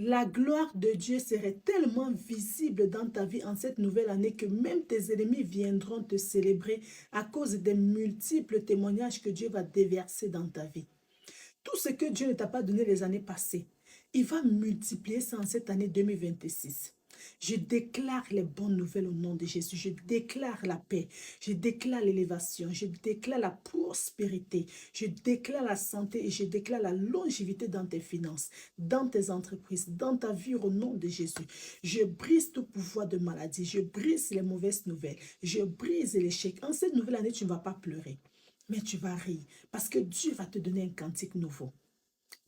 La gloire de Dieu serait tellement visible dans ta vie en cette nouvelle année que même tes ennemis viendront te célébrer à cause des multiples témoignages que Dieu va déverser dans ta vie. Tout ce que Dieu ne t'a pas donné les années passées, il va multiplier ça en cette année 2026. Je déclare les bonnes nouvelles au nom de Jésus. Je déclare la paix. Je déclare l'élévation. Je déclare la prospérité. Je déclare la santé et je déclare la longévité dans tes finances, dans tes entreprises, dans ta vie au nom de Jésus. Je brise tout pouvoir de maladie. Je brise les mauvaises nouvelles. Je brise l'échec. En cette nouvelle année, tu ne vas pas pleurer, mais tu vas rire parce que Dieu va te donner un cantique nouveau.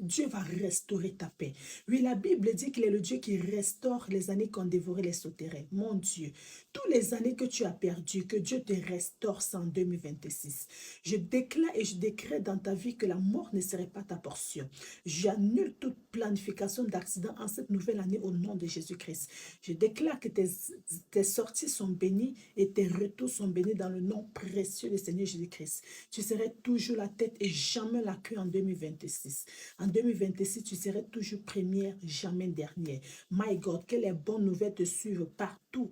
Dieu va restaurer ta paix. Oui, la Bible dit qu'il est le Dieu qui restaure les années qu'ont dévoré les sauterelles. Mon Dieu, toutes les années que tu as perdues, que Dieu te restaure ça en 2026. Je déclare et je décrète dans ta vie que la mort ne serait pas ta portion. J'annule toute planification d'accident en cette nouvelle année au nom de Jésus-Christ. Je déclare que tes sorties sont bénies et tes retours sont bénis dans le nom précieux du Seigneur Jésus-Christ. Tu serais toujours la tête et jamais la queue en 2026. En 2026, tu serais toujours première, jamais dernière. My God, que les bonnes nouvelles te suivent partout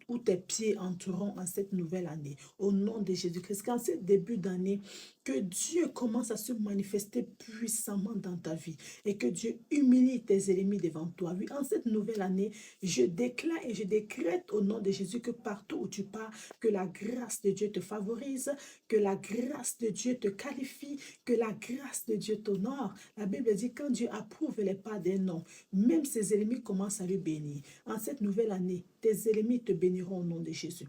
où tes pieds entreront en cette nouvelle année. Au nom de Jésus-Christ, qu'en ce début d'année, que Dieu commence à se manifester puissamment dans ta vie et que Dieu humilie tes ennemis devant toi. Oui, en cette nouvelle année, je déclare et je décrète au nom de Jésus que partout où tu pars, que la grâce de Dieu te favorise, que la grâce de Dieu te qualifie, que la grâce de Dieu t'honore. La Bible dit quand Dieu approuve les pas d'un homme, même ses ennemis commencent à lui bénir. En cette nouvelle année, tes ennemis te béniront au nom de Jésus.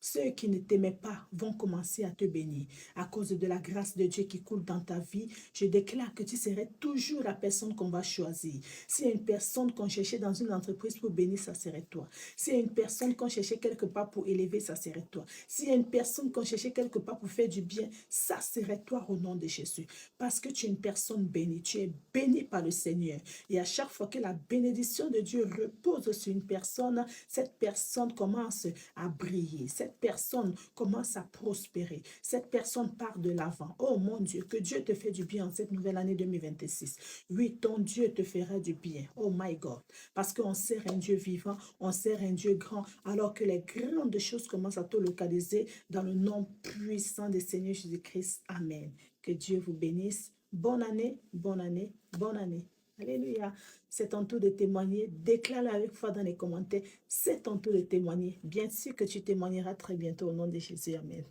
Ceux qui ne t'aimaient pas vont commencer à te bénir. À cause de la grâce de Dieu qui coule dans ta vie, je déclare que tu serais toujours la personne qu'on va choisir. S'il y a une personne qu'on cherchait dans une entreprise pour bénir, ça serait toi. S'il y a une personne qu'on cherchait quelque part pour élever, ça serait toi. S'il y a une personne qu'on cherchait quelque part pour faire du bien, ça serait toi au nom de Jésus. Parce que tu es une personne bénie. Tu es béni par le Seigneur. Et à chaque fois que la bénédiction de Dieu repose sur une personne, cette personne commence à briller. Cette personne commence à prospérer. Cette personne part de l'avant. Oh mon Dieu, que Dieu te fait du bien en cette nouvelle année 2026. Oui, ton Dieu te fera du bien. Oh my God. Parce qu'on sert un Dieu vivant, on sert un Dieu grand, alors que les grandes choses commencent à te localiser dans le nom puissant du Seigneur Jésus-Christ. Amen. Que Dieu vous bénisse. Bonne année, bonne année, bonne année. Alléluia. C'est ton tour de témoigner. Déclare-le avec foi dans les commentaires. C'est ton tour de témoigner. Bien sûr que tu témoigneras très bientôt au nom de Jésus. Amen.